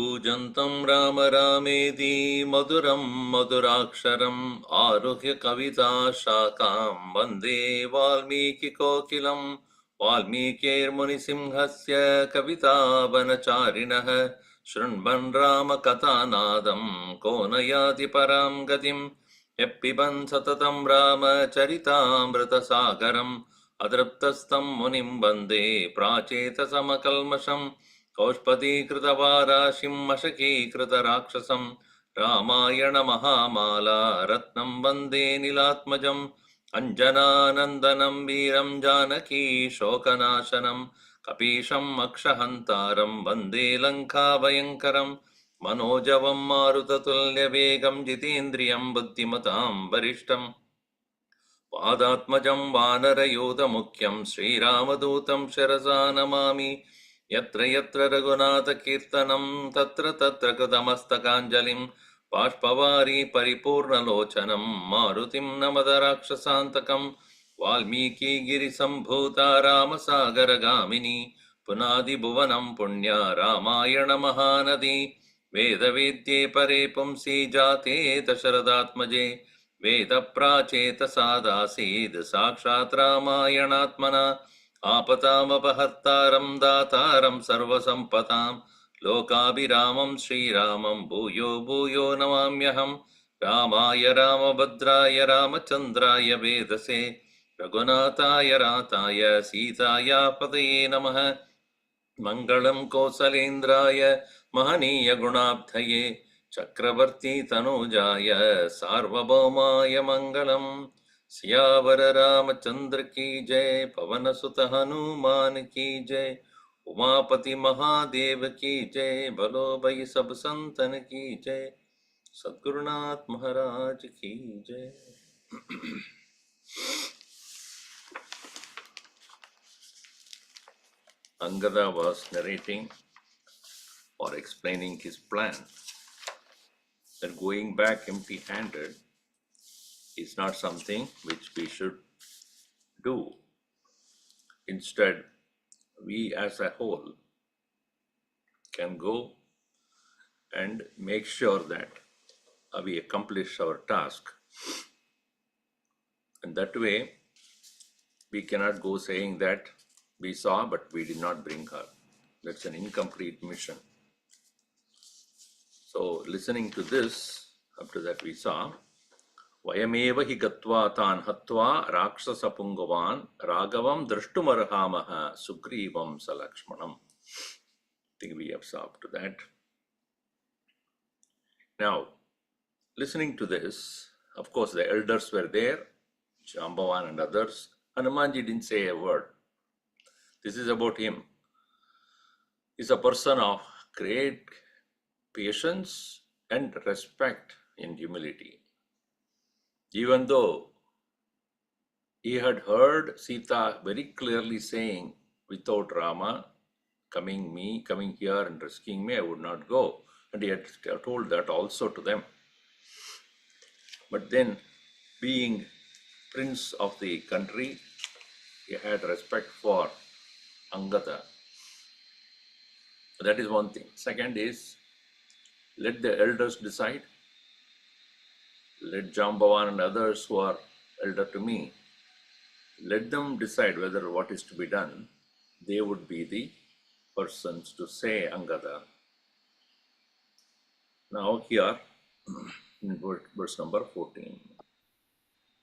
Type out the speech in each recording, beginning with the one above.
कूजन्तं राम रामेति मधुरं मधुराक्षरम् आरुह्य कविता शाखां वन्दे वाल्मीकिकोकिलं वाल्मीकिर्मुनिसिंहस्य कवितावनचारिणः शृण्वन् रामकथानादं को न याति परां गतिम् यः पिबन् सततं रामचरितामृतसागरम् अतृप्तस्तं मुनिं वन्दे प्राचेतसमकल्मषम् कौष्पदीकृतवाराशिं मशकीकृतराक्षसं रामायणमहामाला रत्नं वन्दे नीलात्मजम् अञ्जनानन्दनं वीरं जानकी शोकनाशनं कपीशम् अक्षहन्तारं वन्दे लङ्काभयङ्करं मनोजवं मारुततुल्यवेगं जितेन्द्रियं बुद्धिमतां वरिष्ठं पादात्मजं वानरयूथमुख्यं श्रीरामदूतं शिरसा नमामि यत्र यत्र रघुनाथकीर्तनं तत्र तत्र कृतमस्तकाञ्जलिं बाष्पवारी परिपूर्णलोचनं मारुतिं नमद राक्षसान्तकं वाल्मीकिगिरिसम्भूता रामसागरगामिनी पुनादिभुवनं पुण्या रामायणमहानदी वेदवेद्ये परे पुंसि जाते दशरथात्मजे वेदप्राचेतसादासीद् साक्षात् रामायणात्मना आपतामपहर्तारं दातारं सर्वसम्पदां लोकाभिरामं श्रीरामं भूयो भूयो नमाम्यहं रामाय रामभद्राय रामचन्द्राय वेदसे रघुनाथाय राताय सीताया पतये नमः मङ्गलं कौसलेन्द्राय महनीय गुणाब्धये चक्रवर्ती तनूजाय सार्वभौमाय मङ्गलम् सियावर रामचंद्र की जय पवन सुत हनुमान की जय उमापति महादेव की जय भलो भई सब संतन की जय सद्गुरुनाथ महाराज की जय। Angada was narrating or explaining his plan that going back empty-handed is not something which we should do. Instead, we as a whole can go and make sure that we accomplish our task. And that way, we cannot go saying that we saw but we did not bring her. That's an incomplete mission. So, listening to this, after that we saw, Vayameva hi gatva tan hatva rakshasapungvavan ragavam drashtumarhamaha sugrivam salakshmanam. I think we have saw up to that. Now, listening to this, of course the elders were there, Jambavan and others. Hanumanji didn't say a word. This is about him. He's a person of great patience and respect and humility. Even though he had heard Sita very clearly saying, without Rama coming here and rescuing me, I would not go. And he had told that also to them. But then, being prince of the country, he had respect for Angada. That is one thing. Second is, let the elders decide. Let Jambavan and others who are elder to me, let them decide whether what is to be done. They would be the persons to say Angada. Now here, in verse number 14.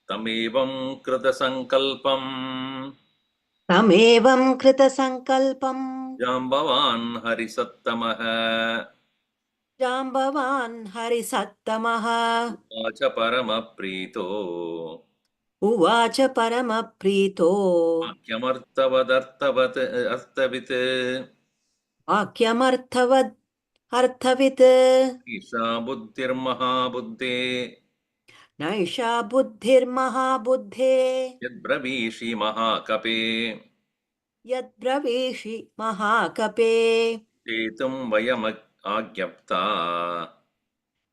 Tamevam krita sankalpam तमेवं कृतसङ्कल्पं Jambavan harisattamah Jambavan हरिसत्तमः Vacha paramaprito उवाच परमप्रीतो Akyamartavadartavat artavit वाक्यमर्थवद् अर्थवित् Isha buddhirmahabuddhe नैषा बुद्धिर्महाबुद्धे यद्ब्रवीषि महाकपे यद्ब्रवीषि महाकपे चेतुं वयम् आज्ञप्ता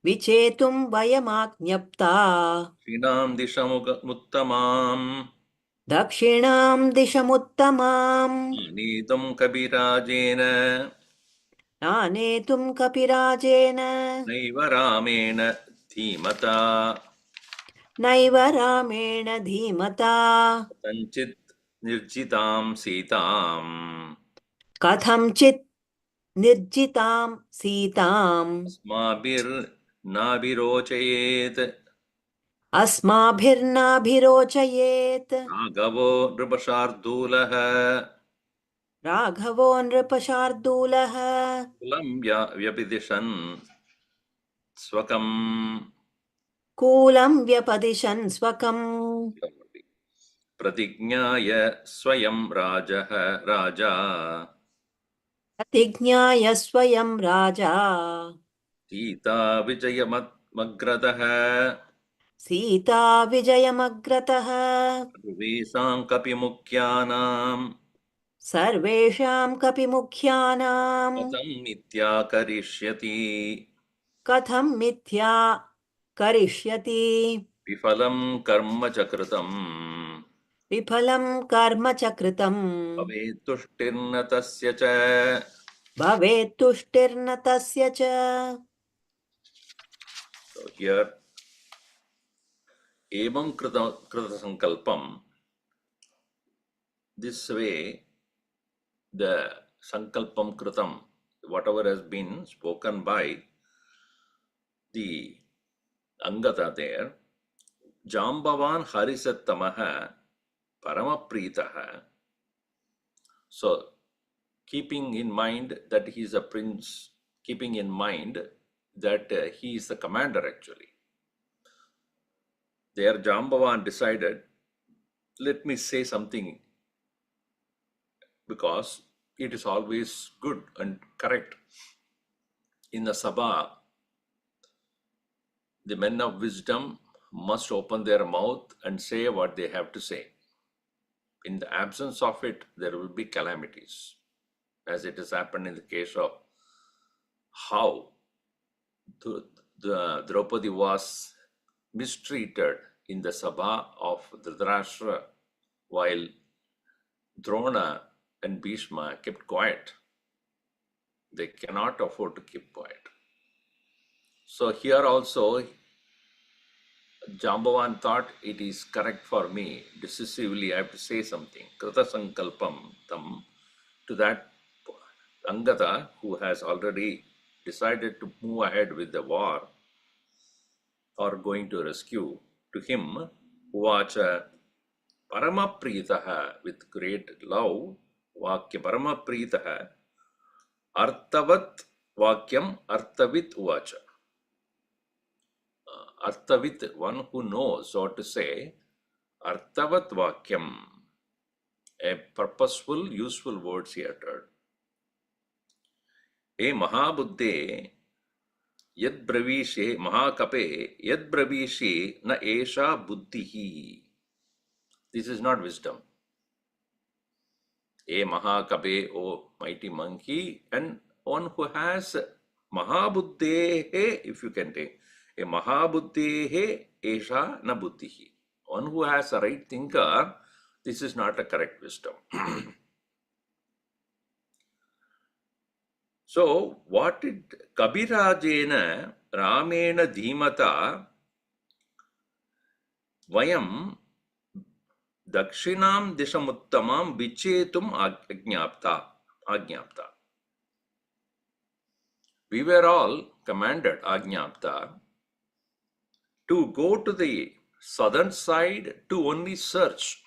विचेतुं वयमाज्ञप्ता क्षीणां दिशमुत्तमाम् दक्षिणां दिशमुत्तमाम् नीतुं कविराजेन नानेतुं कपिराजेन नैव रामेण धीमता नैव रामेण धीमता कथञ्चित् निर्जितां सीताम् कथञ्चित् निर्जितां सीताम् अस्माभिर्नाभिरोचयेत् अस्माभिर्नाभिरोचयेत् राघवो नृपशार्दूलः राघवो नृपशार्दूलः कुलं व्यपिदिशन् स्वकम् कूलं व्यपदिशन् स्वकम् प्रतिज्ञाय स्वयं राजा प्रतिज्ञाय स्वयं राजा सीता विजयमग्रतः सीता विजयमग्रतः सर्वेषां कपिमुख्यानां सर्वेषां कपिमुख्यानां कथं मिथ्याकरिष्यति कथं मिथ्या करिष्यति विफलं कर्म च कृतम् विफलं कर्म च कृतम् भवेत् तुष्टिर्न तस्य च भवेत् तुष्टिर्न तस्य च So here एवं कृतसङ्कल्पं, this way the sankalpam kritam, whatever has been spoken by the Angata there, Jambavan Harisatamaha Paramapritaha. So keeping in mind that he is a prince, keeping in mind that he is the commander actually. There Jambavan decided, let me say something, because it is always good and correct. In the Sabha, the men of wisdom must open their mouth and say what they have to say. In the absence of it, there will be calamities, as it has happened in the case of how the Draupadi was mistreated in the Sabha of Dhritarashtra, while Drona and Bhishma kept quiet. They cannot afford to keep quiet. So here also, Jambavan thought it is correct for me, decisively I have to say something. Krita Sankalpam Tam, to that Angata, who has already decided to move ahead with the war or going to rescue, to him, Uvacha Paramapritaha, with great love, Vakya Paramapritaha, Artavat Vakyam Artavit Uvacha. Artavit, one who knows what to say, Artavat Vakyam, a purposeful, useful words he uttered. E Mahabuddhe, Yad Bravishe, Mahakape, Yad Bravishe, Na Esha Buddhihi. This is not wisdom. A Mahakape, O mighty monkey, and one who has Mahabuddhe, if you can take, a Mahabuddhe, Esha Na Buddhihi. One who has a right thinker, this is not a correct wisdom. So, what did Kabirajena Ramena Dhimata Vayam Dakshinam Dishamuttamam Vichetum Ajñapta. We were all commanded, Ajñapta, to go to the southern side to only search.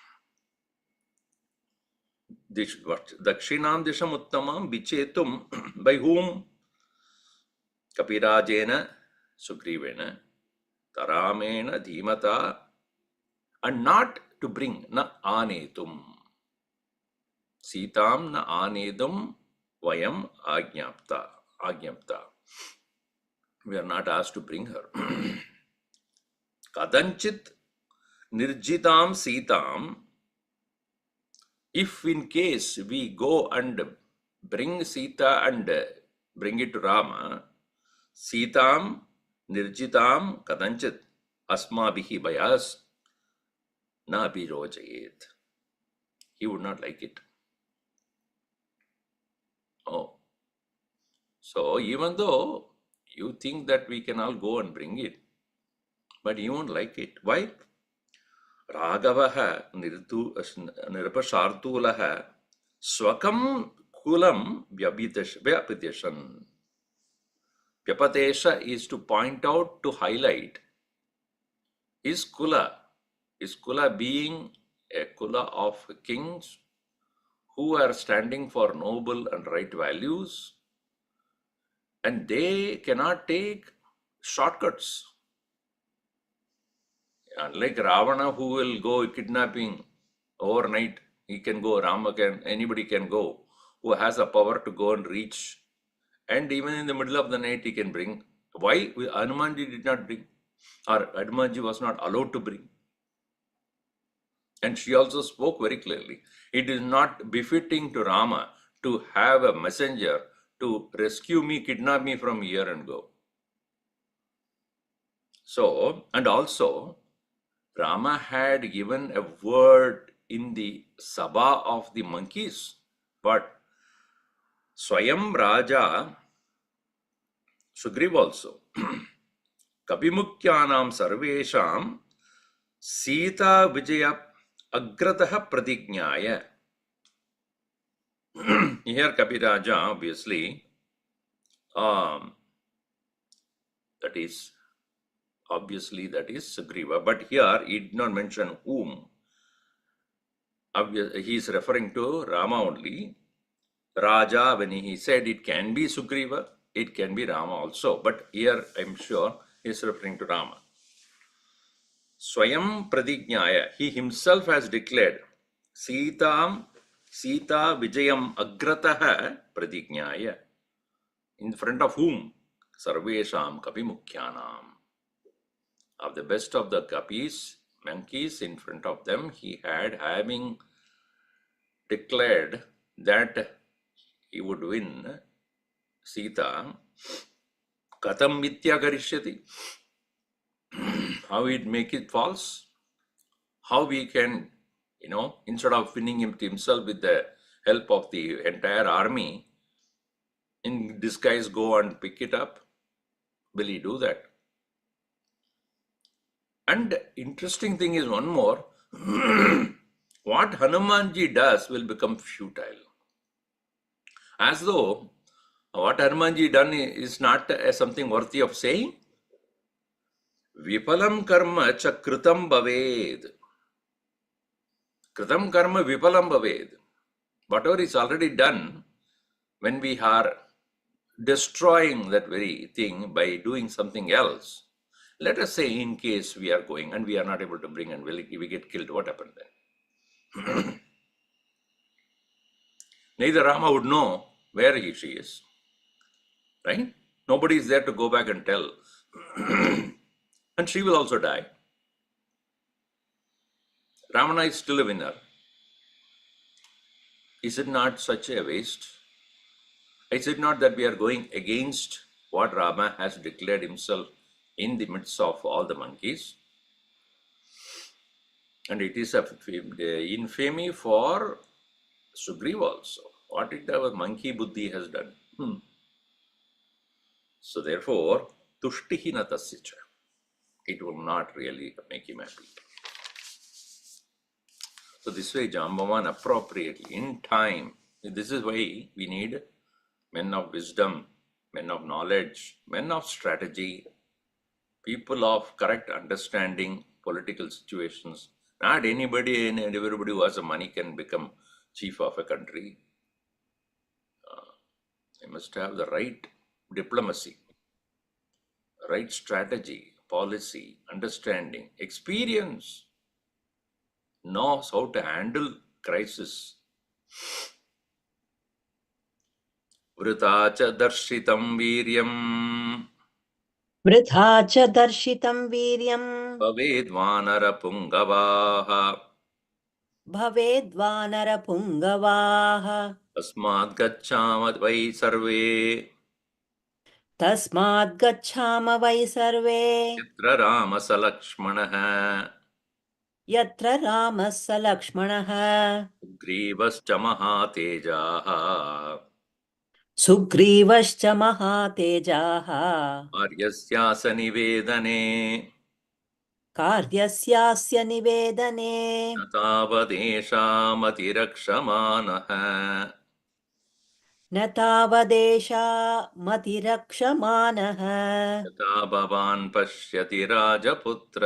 Dakshinam Dishamuttamam Vichetum, by whom? Kapirajena Sugrivena Taramena Dhimata, and not to bring na anetum. Sitam na anedum vayam ajñapta. We are not asked to bring her. Kadanchit nirjitam sitam. If in case we go and bring Sita and bring it to Rama, Sitam nirjitam kadanchit asmabihi by us, na abhirojayet. He would not like it. Oh. So even though you think that we can all go and bring it, but you won't like it. Why? Ragavaha nirpashartulaha swakam kulam vyapiteshan. Vyapatesha is to point out, to highlight his kula. His kula being a kula of kings who are standing for noble and right values, and they cannot take shortcuts. Unlike Ravana, who will go kidnapping overnight, he can go, Rama can, anybody can go, who has the power to go and reach. And even in the middle of the night, he can bring. Why Hanumanji did not bring, or Hanumanji was not allowed to bring? And she also spoke very clearly. It is not befitting to Rama to have a messenger to rescue me, kidnap me from here and go. So, and also, Rama had given a word in the Sabha of the monkeys, but Swayam Raja, Sugriv also, Kabimukyanam Sarvesham Sita Vijaya Agrataha Pratignyaya. Here Kabiraja, obviously, that is Sugriva, but here he did not mention whom. He is referring to Rama only. Raja, when he said it can be Sugriva, it can be Rama also, but here I'm sure he is referring to Rama. Swayam Pradignyaya, he himself has declared, Sita Vijayam Agrataha Pradignyaya. In front of whom? Sarvesham Kapimukyanam. Of the best of the kapis, monkeys, in front of them, he had, having declared that he would win Sita, Katam Mitya Karishyati. How he'd make it false? How we can, instead of winning him himself with the help of the entire army, in disguise go and pick it up? Will he do that? And interesting thing is one more, what Hanumanji does will become futile. As though what Hanumanji done is not something worthy of saying. Vipalam karma cha kritam bhaved. Kritam karma vipalam bhaved. Whatever is already done, when we are destroying that very thing by doing something else, let us say in case we are going and we are not able to bring and we get killed, what happened then? Neither Rama would know where she is, right? Nobody is there to go back and tell. And she will also die. Ravana is still a winner. Is it not such a waste? Is it not that we are going against what Rama has declared himself in the midst of all the monkeys? And it is infamy for Sugriva also. What did our monkey buddhi has done? So therefore, tushtihi na tasya. It will not really make him happy. So this way, Jambavan appropriately, in time, this is why we need men of wisdom, men of knowledge, men of strategy, people of correct understanding political situations. Not anybody and everybody who has the money can become chief of a country. They must have the right diplomacy, right strategy, policy, understanding, experience, knows how to handle crisis. Vrita cha darshitam viryam Vritha cha darshitam viryam Bhavedvanara pungavaha bhavedvanara pungavaha Tasmad gacchama vai sarve tasmad gacchama vai sarve Yatra Rama Salakshmanaha yatra ramassa lakshmanaha Grivascha Mahatejaha सुग्रीवश्च महातेजाः आर्यस्यास निवेदने कार्यस्यास्य निवेदने न तावदेषामतिरक्षमाणः न तावदेषा मतिरक्षमाणः यथा भवान् पश्यति राजपुत्र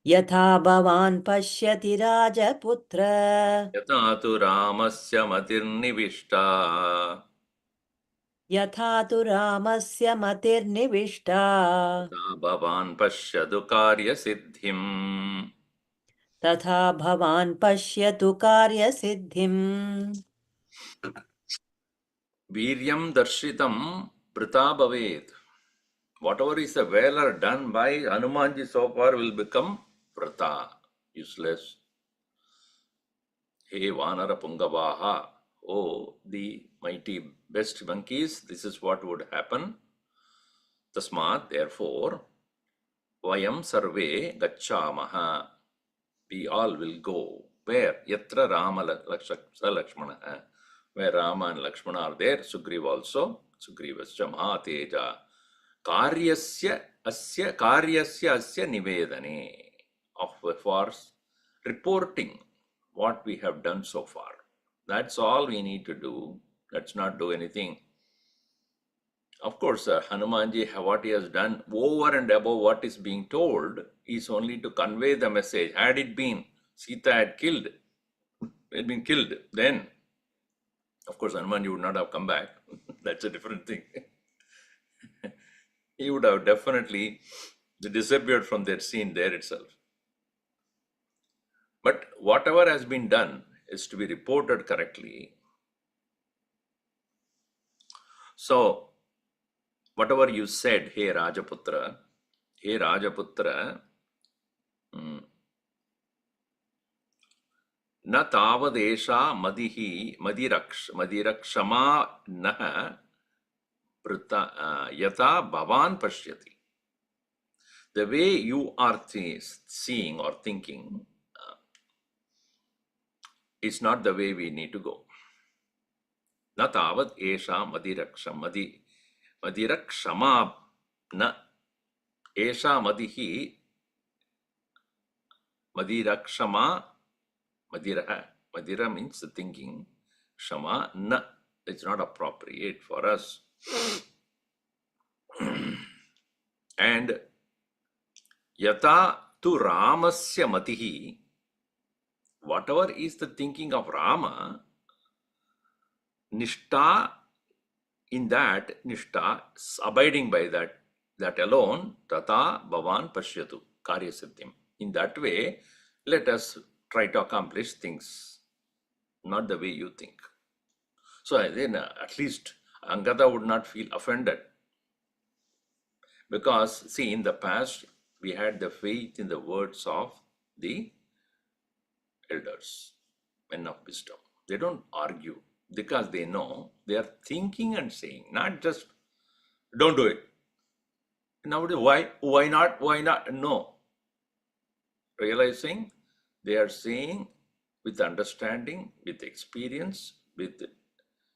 यथा भवान् पश्यति राजपुत्र यथा तु रामस्य मतिर्निविष्टा यथा तु रामस्य मतिर्निविष्टा तथा भवान् पश्यतु कार्यसिद्धिम् तथा भवान् पश्यतु कार्यसिद्धिम् वीर्यं दर्शितं वृथा भवेत्. Whatever is a valor done by Hanumanji so far will become vrata, useless. Hey Vanara Pungavaha, oh the mighty best monkeys, this is what would happen. Tasmat, therefore, Vayam Sarve Gacchamaha, we all will go. Where? Yatra Rama Lakshmana, where Rama and Lakshmana are there, Sugriva also, Sugrivascha Mahateja. Karyasya asya nivedane, of for reporting what we have done so far. That's all we need to do. Let's not do anything. Of course, Hanumanji, what he has done over and above what is being told is only to convey the message. Had it been Sita had been killed, then of course Hanumanji would not have come back. That's a different thing. He would have definitely disappeared from that scene there itself. But whatever has been done is to be reported correctly. So, whatever you said, hey Rajaputra, na tavadesha madirakshama naha yata bhavan pashyati. The way you are seeing or thinking is not the way we need to go. Na tavad esha madirakshama na esha madihi madirakshama madira means the thinking, shama na, it's not appropriate for us. And yata tu ramasya matihi, whatever is the thinking of Rama, nishta, in that nishta, abiding by that alone, tata bhavan pashyatu karyasiddhim. In that way, let us try to accomplish things, not the way you think. So then at least Angada would not feel offended. Because, see, in the past, we had the faith in the words of the elders, men of wisdom. They don't argue because they know they are thinking and saying, not just, don't do it. Nowadays, why not? No. Realizing they are saying with understanding, with experience, with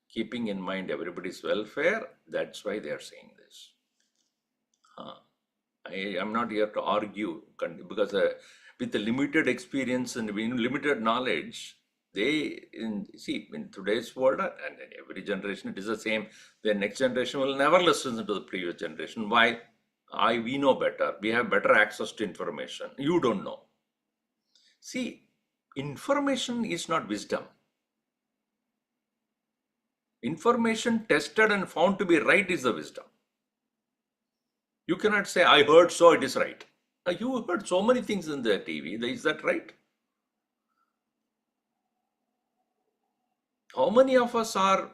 keeping in mind everybody's welfare, that's why they are saying this. I am not here to argue because with the limited experience and limited knowledge, in today's world and in every generation it is the same. The next generation will never listen to the previous generation. Why? We know better. We have better access to information. You don't know. See, information is not wisdom. Information tested and found to be right is the wisdom. You cannot say, I heard so it is right. You heard so many things in the TV. Is that right? How many of us are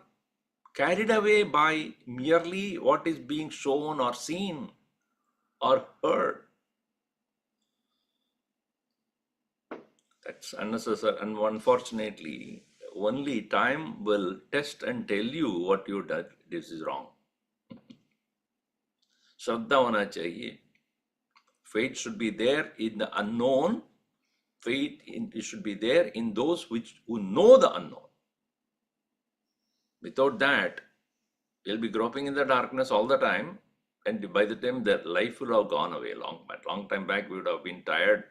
carried away by merely what is being shown or seen or heard? That's unnecessary, and unfortunately, only time will test and tell you what you did. This is wrong. Shraddha hona chahiye. Faith should be there in the unknown. Faith should be there in those who know the unknown. Without that, we'll be groping in the darkness all the time. And by the time the life will have gone away, long time back, we would have been tired.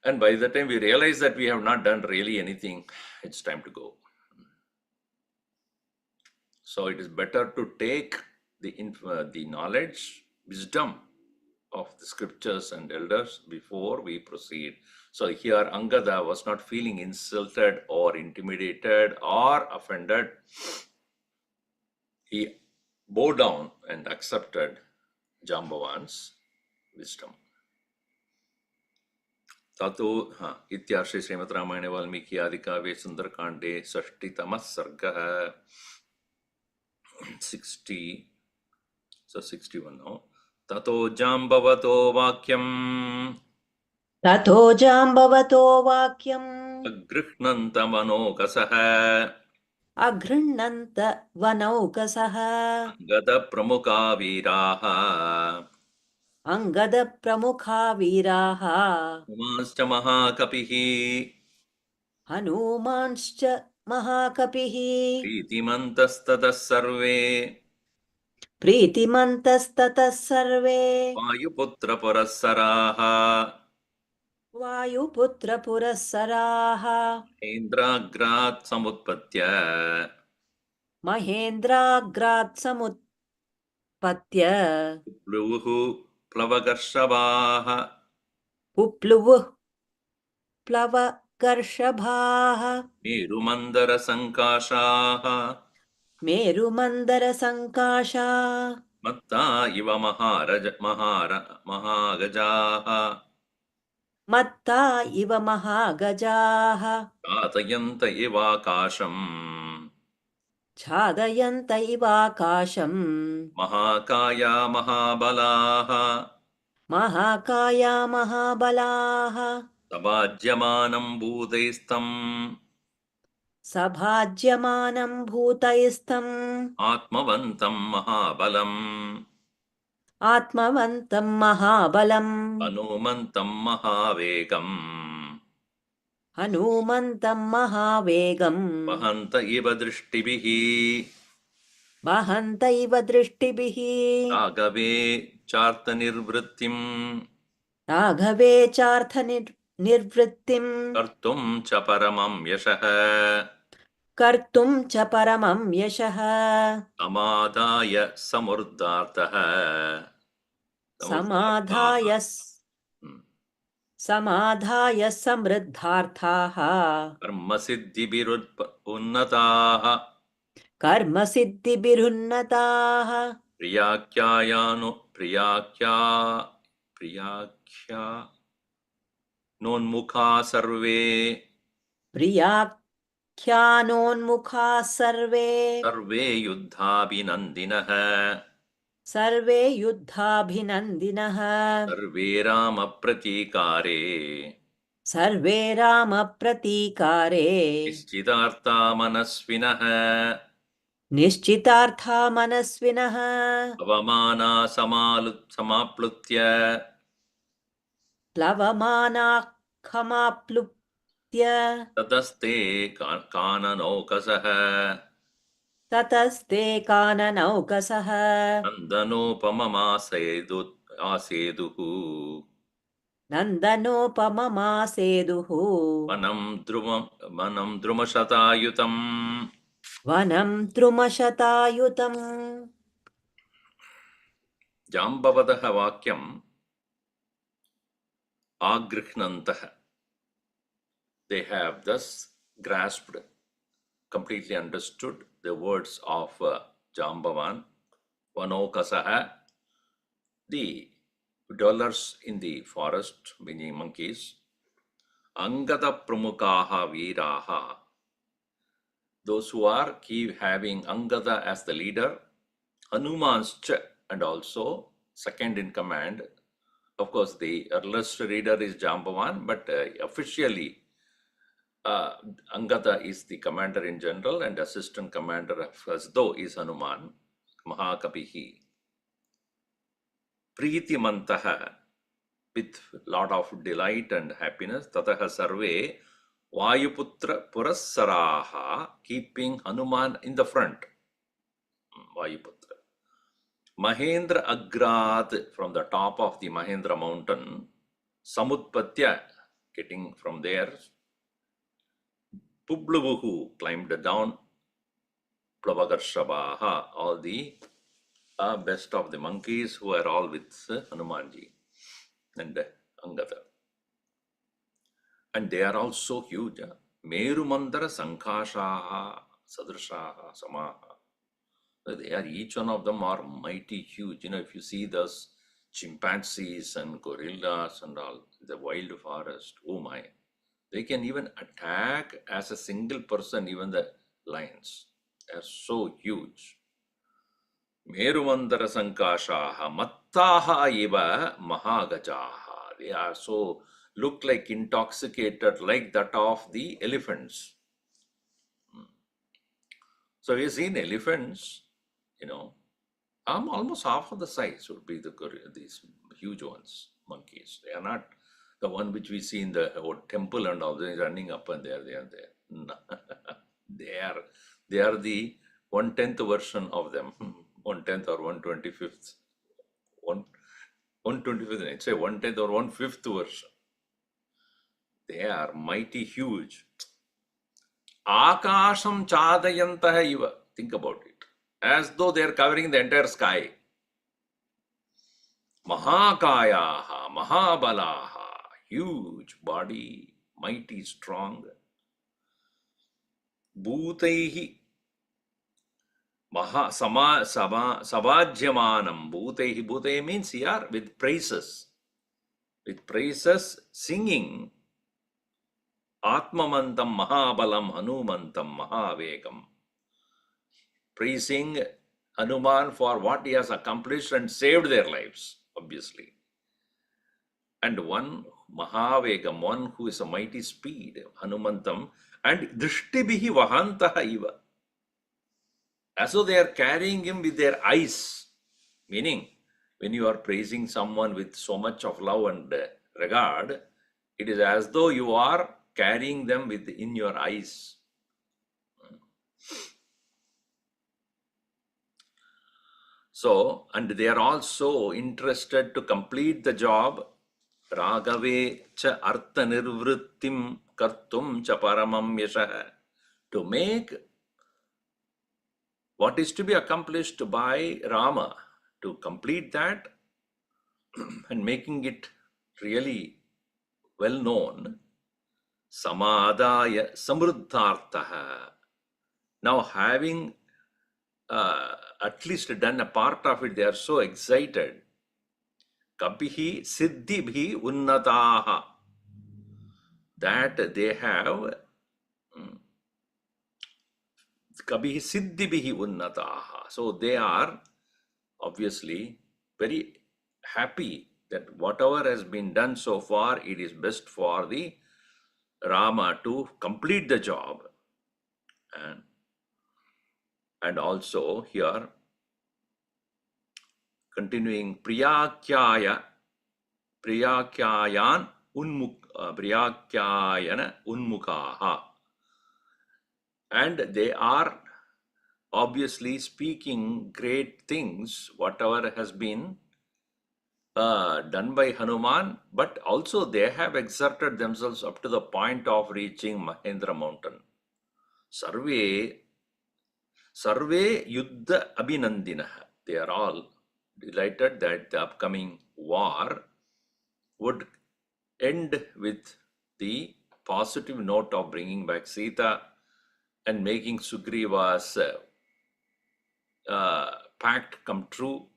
And by the time we realize that we have not done really anything, it's time to go. So it is better to take the knowledge, wisdom of the scriptures and elders before we proceed. So here Angada was not feeling insulted or intimidated or offended. He bowed down and accepted Jambavan's wisdom. Tato इत्यार्षे श्रीमद् रामायणे वाल्मीकि आदिकाव्ये सुंदरकांडे षष्टितमः सर्गः 60. So 61 now. Tato Jambavato Vakyam ततो जाम्बवतो वाक्यम् Agrihnantamanokasaha अगृह्णन्त वनौकसः Gada Pramuka Viraha अङ्गदप्रमुखा वीराः Umascha Mahakapihi हनूमांश्च महाकपिः Pritimantastatas Sarve प्रीतिमन्तस्ततः सर्वे Vayuputra Parasaraha वायुपुत्रपुरःसराः Indragrat Samutpatya महेन्द्राग्रात् समुत्पत्य Pluvuhu Plavagarshabaha पुप्लुवुः प्लवगर्षभाः Nirumandara Sankashaha मेरुमन्दरसङ्काशा Matta iva mahagajaha मत्ता इव महागजाः Atayanta ivakasham छादयन्त इवाकाशम् Mahakaya mahabalaha महाकाया महाबलाः Sabhajyamanam bhudaistam सभाज्यमानं भूतैस्तम् Atmavantam mahabalam आत्मवन्तं महाबलम् Anumantam mahavegam हनूमन्तं महावेगम् Vahanta iva drishtibihi वहन्तैव दृष्टिभिः Agave charta nirvrittim राघवे चार्थनिर्वृत्तिम् Kartum cha paramam yashaha कर्तुं च परमं यशः Amadaya samurdhartaha समाधाय समृद्धार्थाः Karma siddhibhirunnataha कर्मसिद्धिभिरुन्नताः Priyakya nonmukha sarve प्रियाख्यानोन्मुखाः सर्वे Sarve yuddhabhinandinaha सर्वे युद्धाभिनन्दिनः Sarve rama pratikare सर्वे रामप्रतीकारे Nishchitartha manasvinaha निश्चितार्था मनस्विनः Avamana samaplutya प्लवमानाः खमाप्लुप्त्य Tataste kananaukasaha ततस्ते काननौकसः Nandanopamamaseduhu नन्दनोपममासेदुः Manam drumashatayutam वनं द्रुमशतायुतम् Jambavadaha vakyam Agrihnantaha. They have thus grasped, completely understood the words of Jambavan, Vanokasaha, the dwellers in the forest, meaning monkeys, Angada Pramukaha Viraha, those who are keep having Angada as the leader, Hanumanscha, and also second in command. Of course, the earliest leader is Jambavan, but officially Angada is the commander in general, and assistant commander as though is Hanuman, Mahakapihi. Priti Mantaha, with lot of delight and happiness, Tataha Sarve, Vayuputra Purassaraha, keeping Hanuman in the front. Vayuputra. Mahendra Agrat, from the top of the Mahendra mountain. Samutpatya, getting from there. Publuvuhu, climbed down. Plavagarshavaha, all the best of the monkeys who are all with Hanumanji and Angada. And they are also huge. Meru Mandara Sankashaha, Sadrishaha, Samaha. They are, each one of them are mighty huge. If you see those chimpanzees and gorillas and all, the wild forest, oh my. They can even attack as a single person, even the lions. They are so huge. Merumandara Sankashaha, Mattaha Eva Mahagajaha. They are so, look like intoxicated, like that of the elephants. So we've seen elephants, almost half of the size would be these huge ones, monkeys. They are not the one which we see in the temple and all, they running up and there, they are there. No. They are the 1/10 version of them. 1/10 or 1/25th. 1/25th, I'd say 1/10 or 1/5 version. They are mighty huge. Akasham chadayantaha iva. Think about it. As though they are covering the entire sky. Mahakayaha, Mahabalaha, huge body, mighty strong. Bhutaihi, Savajyamanam, Bhutaihi. Bhutaihi means here with praises. With praises, singing. Atmamantam Mahabalam Hanumantam Mahavegam. Praising Hanuman for what he has accomplished and saved their lives, obviously. And one Mahavegam, one who is a mighty speed, Hanumantam, and Drishtibihi Vahantaha Iva. As though they are carrying him with their eyes. Meaning, when you are praising someone with so much of love and regard, it is as though you are carrying them in your eyes. So, and they are also interested to complete the job. Ragave cha artha nirvrittim kartum cha paramam yasha. To make what is to be accomplished by Rama, to complete that and making it really well known. Samadaya samruddhartaha. Now having at least done a part of it, they are so excited. Kapihi siddhibhi unnataha. That they have Kabihi siddhibhi unnataha. So they are obviously very happy that whatever has been done so far, it is best for the Rama to complete the job. And also here, continuing, Priyakyayan Priyakyayana Unmukaha. And they are obviously speaking great things, whatever has been done by Hanuman, but also they have exerted themselves up to the point of reaching Mahendra mountain. Sarve Yuddha Abhinandinaha. They are all delighted that the upcoming war would end with the positive note of bringing back Sita and making Sugriva's pact come true.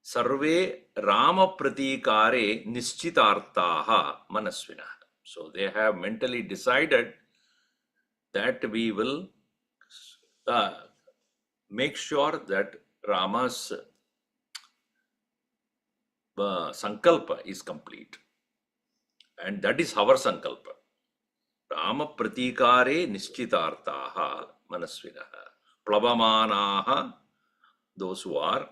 Sarve Rama Pratikare Nischitartaha Manasvina. So they have mentally decided that we will make sure that Rama's sankalpa is complete. And that is our sankalpa. Rama Pratikare Nischitartaha Manasvinaha. Plavamanaha, those who are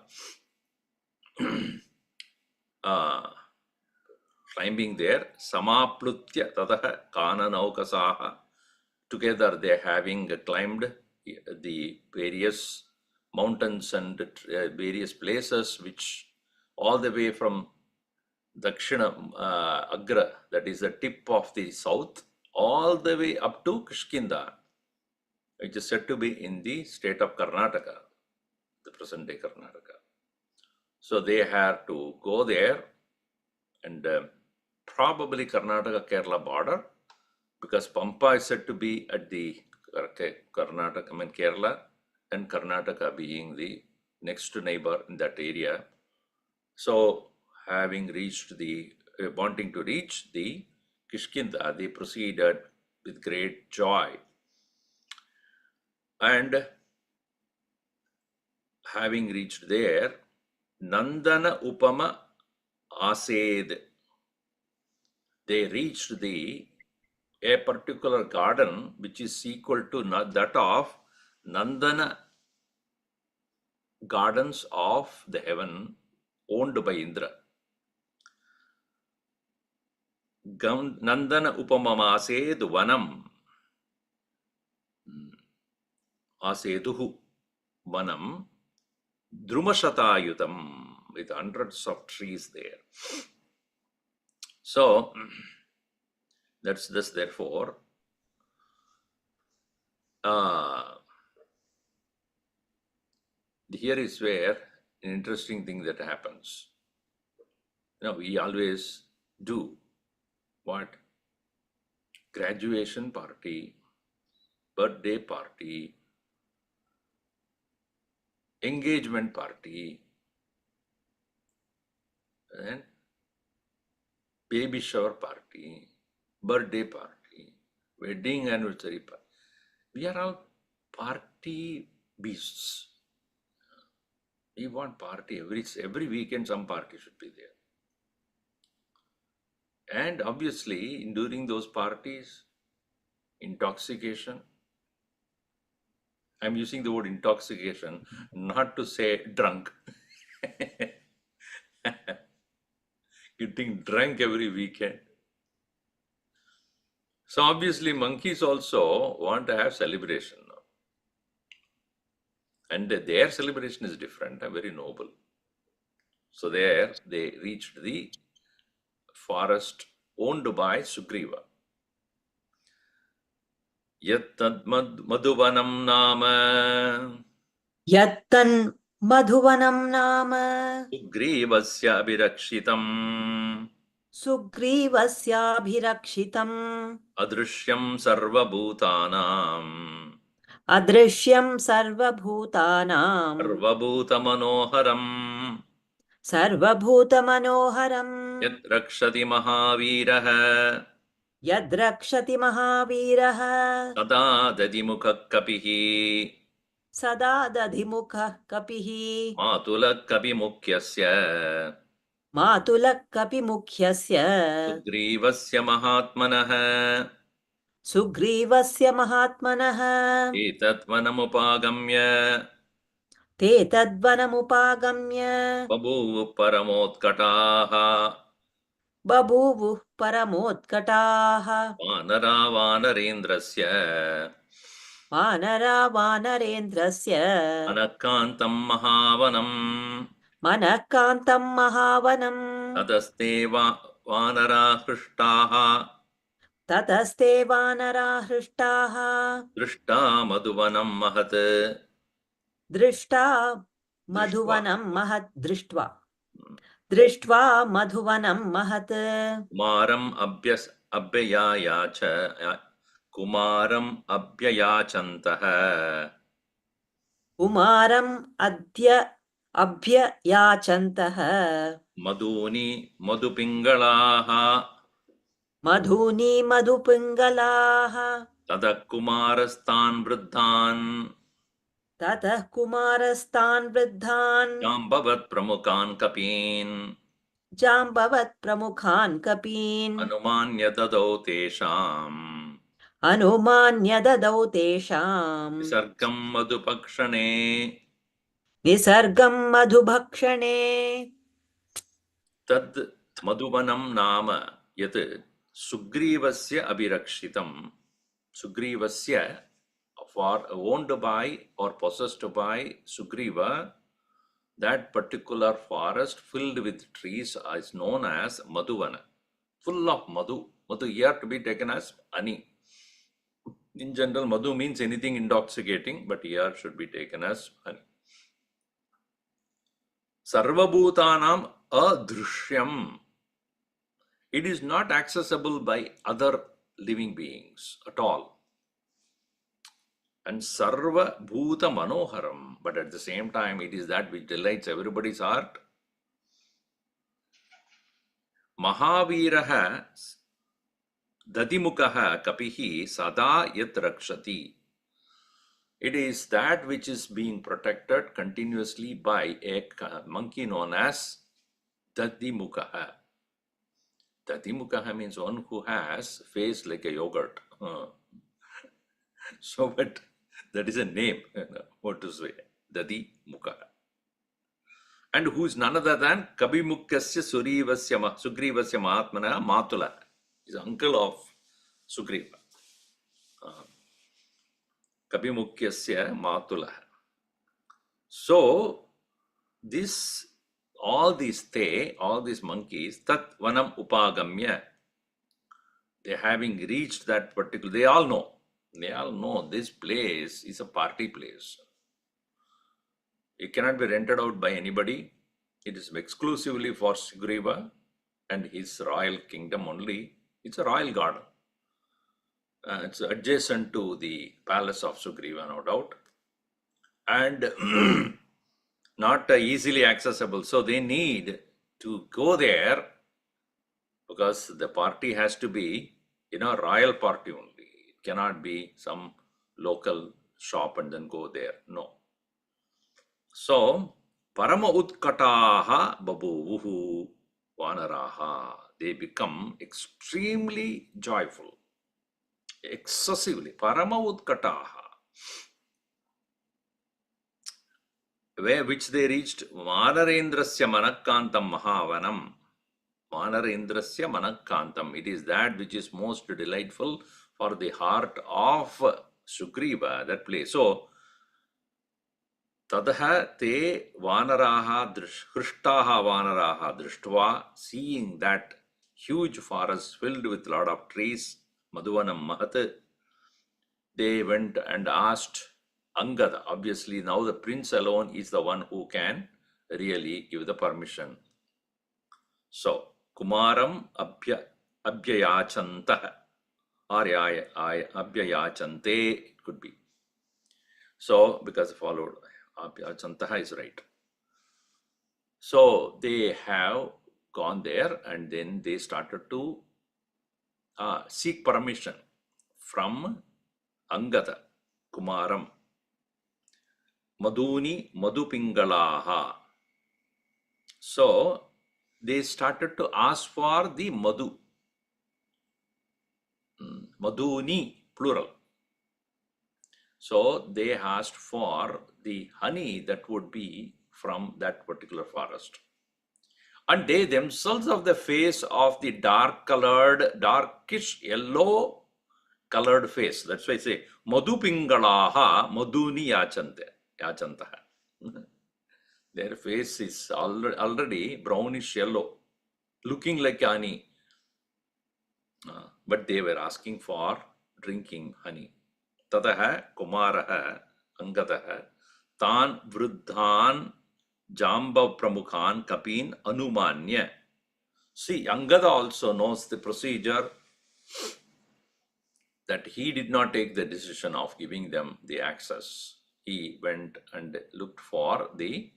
climbing there. Samaplutya tataha kananaukasaha. Together they having climbed the various mountains and various places, which all the way from Dakshina Agra, that is the tip of the south, all the way up to Kishkinda, which is said to be in the state of Karnataka, the present day Karnataka. So they had to go there, and probably Karnataka Kerala border, because Pampa is said to be at the Karnataka, Kerala, and Karnataka being the next neighbor in that area. So having reached the, wanting to reach the Kishkinda, they proceeded with great joy. And having reached there, Nandana Upama Ased, they reached a particular garden which is equal to that of Nandana gardens of the heaven owned by Indra. Nandana Upamama Ased Vanam Aseduhu Vanam Drumashatayutam, with hundreds of trees there. So that's this, therefore. Here is where an interesting thing that happens. We always do what? Graduation party, birthday party, engagement party, and baby shower party, birthday party, wedding anniversary party. We are all party beasts. We want party every weekend. Some party should be there. And obviously, during those parties, intoxication. I'm using the word intoxication, not to say drunk. Getting drunk every weekend. So obviously, monkeys also want to have celebration. And their celebration is different and very noble. So there they reached the forest owned by Sugriva. Yattad madhuvanam nama. Yattan madhuvanam nama. Sugrivasya abhirakshitam. Sugrivasya abhirakshitam. Adrishyam sarvabhutanam. Adrishyam sarvabhutanam. Sarvabhuta manoharam. Sarvabhuta manoharam. Yat rakshati mahaviraha. Yadrakshati mahaviraha. Sada dadimukha kapihi. Sada dadhimukha kapihi. Matulak kapi mukyasya. Matulak kapi mukhyasya. Sugrivasya mahatmanah. Sugrivasya mahatmanah. Etatvanamupāgamya. Te tadvanamupagamya. Babhuvu paramotkataha. Babhuvuh paramotkataha. Vanara vanarendrasya. Vanara vanarendrasya. Anakantam mahavanam. Manakantam mahavanam. Tadaste vanara hrushtaha. Tataste vanara hrushtaha. Drishta madhuvanam mahat. Drishta madhuvanam mahat. Drishtva madhuvanam mahat. Kumaram abhyayacha. Kumaram abhyayachantaha. Kumaram abhyayachantaha. Madhuni madhupingalaha. Madhuni madhupingalaha. Tadak kumarastan vruddhan. Tatah kumarastan vruddhan. Jambavat pramukhan kapin. Jambavat pramukhan kapin. Anumanya dadau tesham. Anumanya dadau tesham. Visargam madhupakshane. Nisargam madhubhakshane. Tad Madhuvanam nama yat Sugrivasya abhirakshitam. Sugrivasya, for owned by or possessed by Sugriva, that particular forest filled with trees is known as Madhuvana, full of madhu. Madhu here to be taken as honey. In general, madhu means anything intoxicating, but here should be taken as honey. Sarvabhutanam adrishyam. It is not accessible by other living beings at all. And sarva bhuta manoharam, but at the same time, it is that which delights everybody's heart. Mahaviraha dadimukaha kapihi sada yat rakshati. It is that which is being protected continuously by a monkey known as dadimukaha. Dadimukaha means one who has face like a yogurt. So, but that is a name, what to say, Dadimukaha. And who is none other than Kabimukasya Sugrivasya Mahatmana Matula, is uncle of Sugriva. Kabimukyasya Matula. So, all these monkeys, Tat Vanam Upagamya, they having reached that particular, they all know this place is a party place. It cannot be rented out by anybody. It is exclusively for Sugriva and his royal kingdom only. It's a royal garden. It's adjacent to the palace of Sugriva, no doubt. And not easily accessible. So they need to go there because the party has to be, a royal party only. It cannot be some local shop and then go there. No. So, Parama Utkataha Babuvuhu Vanaraha. They become extremely joyful. Excessively. Parama Utkataha. Which they reached Vanarendrasya Manakkantam Mahavanam. Vanarendrasya Manakkantam. It is that which is most delightful for the heart of Sugriva, that place. So, Tadaha te vanaraha hrushtaha vanaraha drishtva, seeing that huge forest filled with lot of trees, Madhuvanam Mahat, they went and asked Angada. Obviously, now the prince alone is the one who can really give the permission. So, Kumaram abhyayachantah or abhyayachante, it could be. So, because followed, abhyayachantaha is right. So, they have gone there and then they started to seek permission from Angada, Kumaram. Madhuni Madhupingalaha. So, they started to ask for the Madhu. Madhuni, plural. So, they asked for the honey that would be from that particular forest. And they themselves have the face of the darkish yellow colored face. That's why I say, Madhupingalaha Madhuni Yachantaha. Their face is already brownish yellow, looking like honey. But they were asking for drinking honey. Tadaha Kumaraha Angadaha Tan Vruddhan Jamba Pramukhan Kapin Anumanya. See, Angada also knows the procedure, that he did not take the decision of giving them the access. He went and looked for the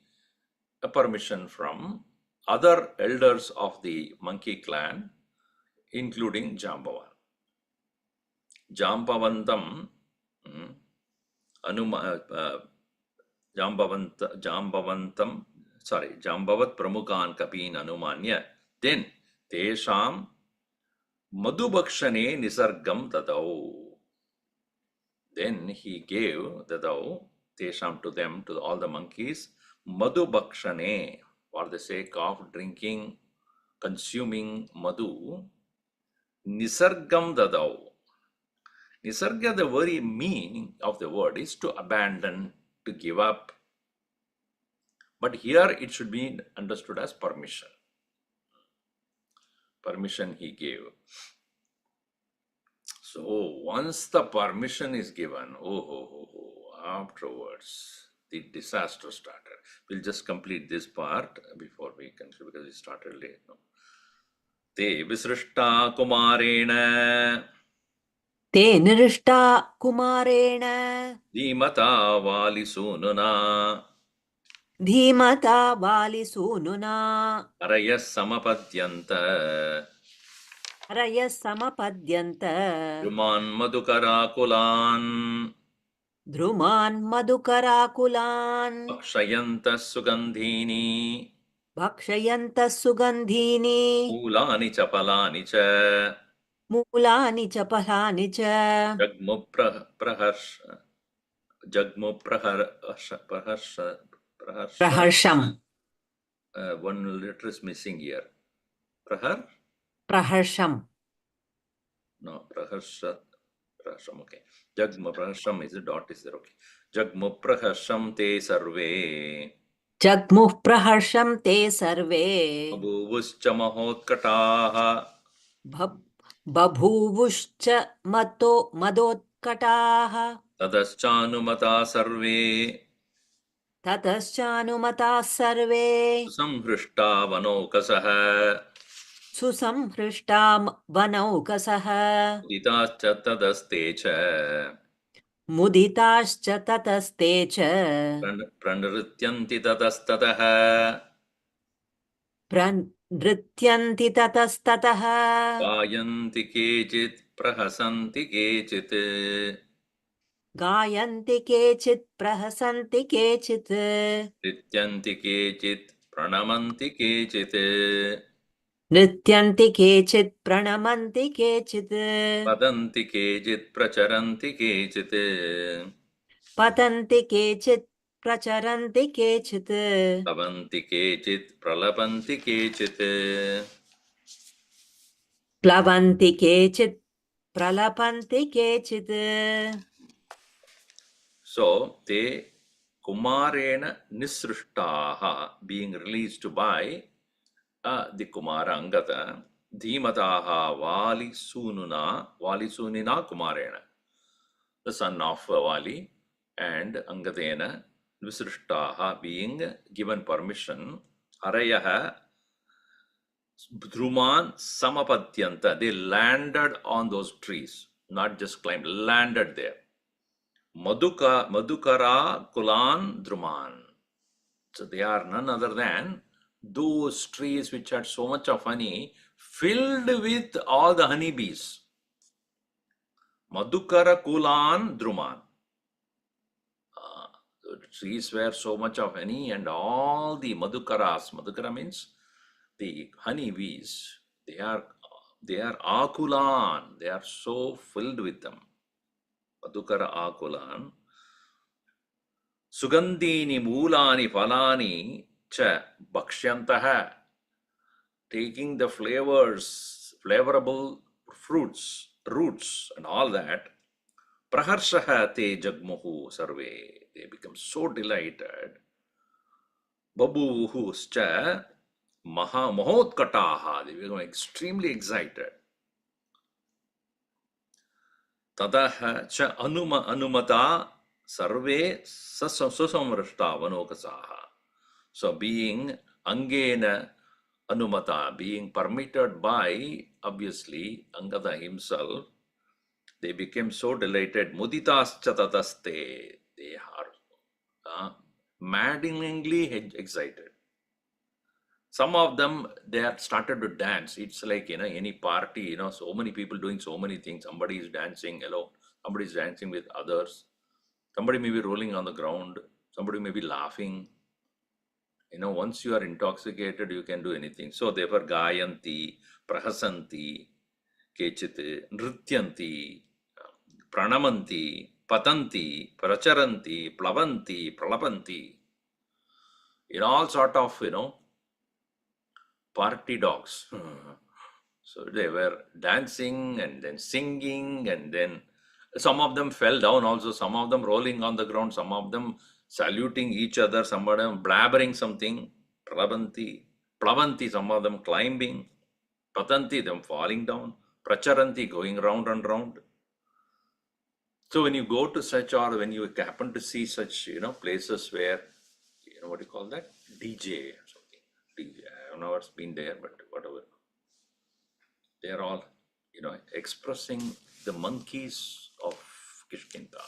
permission from other elders of the monkey clan, including Jambavan. Jambavantam, Jambavat Pramukhan Kapin Anumanya. Then Tesham Madhubakshane Nisargam Dadau. Then he gave Dadau, Tesham, to them, to all the monkeys, Madhubakshane, for the sake of drinking consuming madhu, nisargam dadau. Nisarga, the very meaning of the word is to abandon, to give up. But here it should be understood as permission. Permission he gave. So once the permission is given, afterwards the disaster started. We'll just complete this part before we conclude because it started late. No? Te visrishta kumarena ते निरुष्टा कुमारेण धीमता valisununa धीमता वालिसूनुना araya samapadyanta हरयः समपद्यन्त Druman madukara kulan ध्रुमान् मधुकराकुलान् akshayanta sugandhini भक्षयन्तः सुगन्धीनि मूलानि च फलानि च मूलानि च फलानि च प्रहर्षम् one letter is missing here. प्रहर्षम् No, praharsham, okay. Jagmu praharsham is a dot is there, okay. Jagmu praharsham te sarve जग्मुः प्रहर्षं ते सर्वे abhuvuscha mahotkataha बभूवुश्च मदोत्कटाः tadaschanumata sarve ततश्चानुमताः सर्वे samhrishta vanokasah सुसंहृष्टा वनौकसः uditascha tadaste cha मुदिताश्च ततस्ते च pranrityanti tatastatah प्रनृत्यन्ति ततस्ततः गायन्ति केचित् प्रहसन्ति केचित् गायन्ति केचित् प्रहसन्ति केचित् नृत्यन्ति केचित् प्रणमन्ति केचित् नृत्यन्ति केचित् प्रणमन्ति केचित् वदन्ति केचित् प्रचरन्ति केचित् पतन्ति केचित् प्रचरन्ति केचित् प्लवन्ति केचित् प्रलपन्ति केचित् प्लवन्ति केचित् प्रलपन्ति केचित्. So they kumarena nisrishtaha, being released by the Kumara Angada, dhimataha vali sunina kumarena, the son of Vali, and Angadena visrishtaha, being given permission, harayaha dhruman samapadyanta, they landed on those trees, not just climbed, landed there. Madhukara Kulan Druman. So they are none other than those trees which had so much of honey, filled with all the honeybees. Madhukara Kulan Druman. The trees were so much of honey, and all the Madhukaras, Madhukara means the honeybees, they are Akulan, they are so filled with them. Madhukara Akulan. Sugandhini Mulani Falani Cha Bhakshantaha, taking the flavorable fruits, roots, and all that. Praharshaha te jagmuhu sarve, they become so delighted. Babuhuscha mahotkataha, they become extremely excited. Tadaha cha anumata sarve susamrishta vanokasaha. So being angena anumata, being permitted by, obviously, Angada himself, they became so delighted. Muditascha tataste, they are maddeningly excited. Some of them, they have started to dance. It's like, any party, so many people doing so many things. Somebody is dancing alone. Somebody is dancing with others. Somebody may be rolling on the ground. Somebody may be laughing. Once you are intoxicated, you can do anything. So therefore, gayanti, prahasanti, kechit, nrityanti, pranamanti, patanti, pracharanti, plavanti, pralapanti. In all sort of, party dogs. So they were dancing and then singing, and then some of them fell down also, some of them rolling on the ground, some of them saluting each other, some of them blabbering something, plavanti, some of them climbing, patanti, them falling down, pracharanti, going round and round. So when you go to such, or when you happen to see such, places where, what do you call that? DJ or something. DJ. I have never been there, but whatever. They are all, expressing the monkeys of Kishkinda.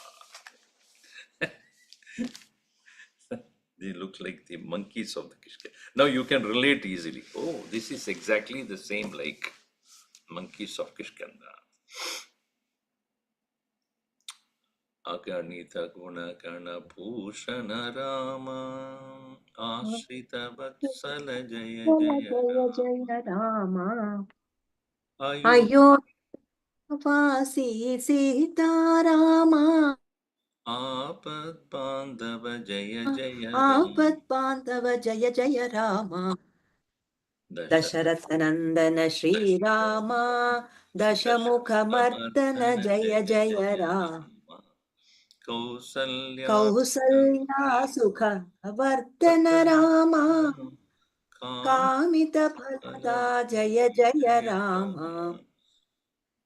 They look like the monkeys of the Kishkinda. Now you can relate easily. Oh, this is exactly the same like monkeys of Kishkinda. Aganita Gunakana Bhushana Rama Ashrita Vatsala Jaya Jaya Jaya Rama Jaya Rama. Ayu Ayodhya Sitarama. Apad Bandhava Jaya Jaya Rama Aapat Bandhava Jaya Jaya Rama. Dasharatha Dasharathanandana Shri Rama. Dashamukha Mardana Mardana Jaya Jaya Jaya Jaya Rama. Rama Kausalya Kausalya Sukha Vardhana Rama. Kamita Phalada Jaya Jaya Rama.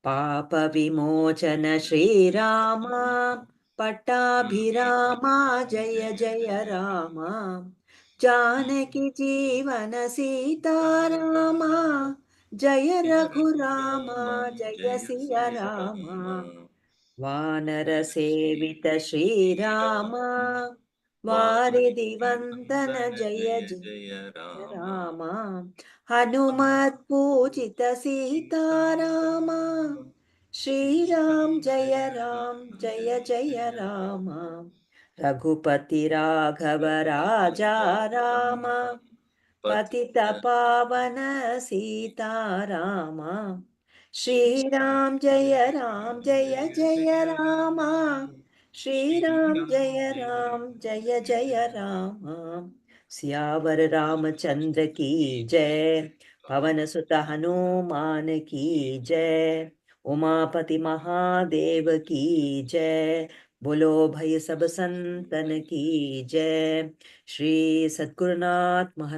Papa Vimochana Shri Rama. Pattabhirama Jaya Jaya Rama. Janaki Jivana Sita Rama. Jaya Raghurama Jaya Siya Rama. Vanara Sevita Shri Rama. Varidi Vandana Jaya Jaya Jaya Rama Rama. Hanumat Pujita Sita Rama. Shri Ram Jaya Ram Jaya Jaya Rama. Raghupati Raghava Raja Rama. Patita Pavana Sita Rama. Shri Ram Jaya Jaya Rama. Shri Ram Jaya Jaya Rama. Siyavar Ramchandra की जय, पवन सुत हनुमान की जय, उमापति महादेव की जय, बोलो भई सब संतन की जय। श्री सद्गुरुनाथ महाराज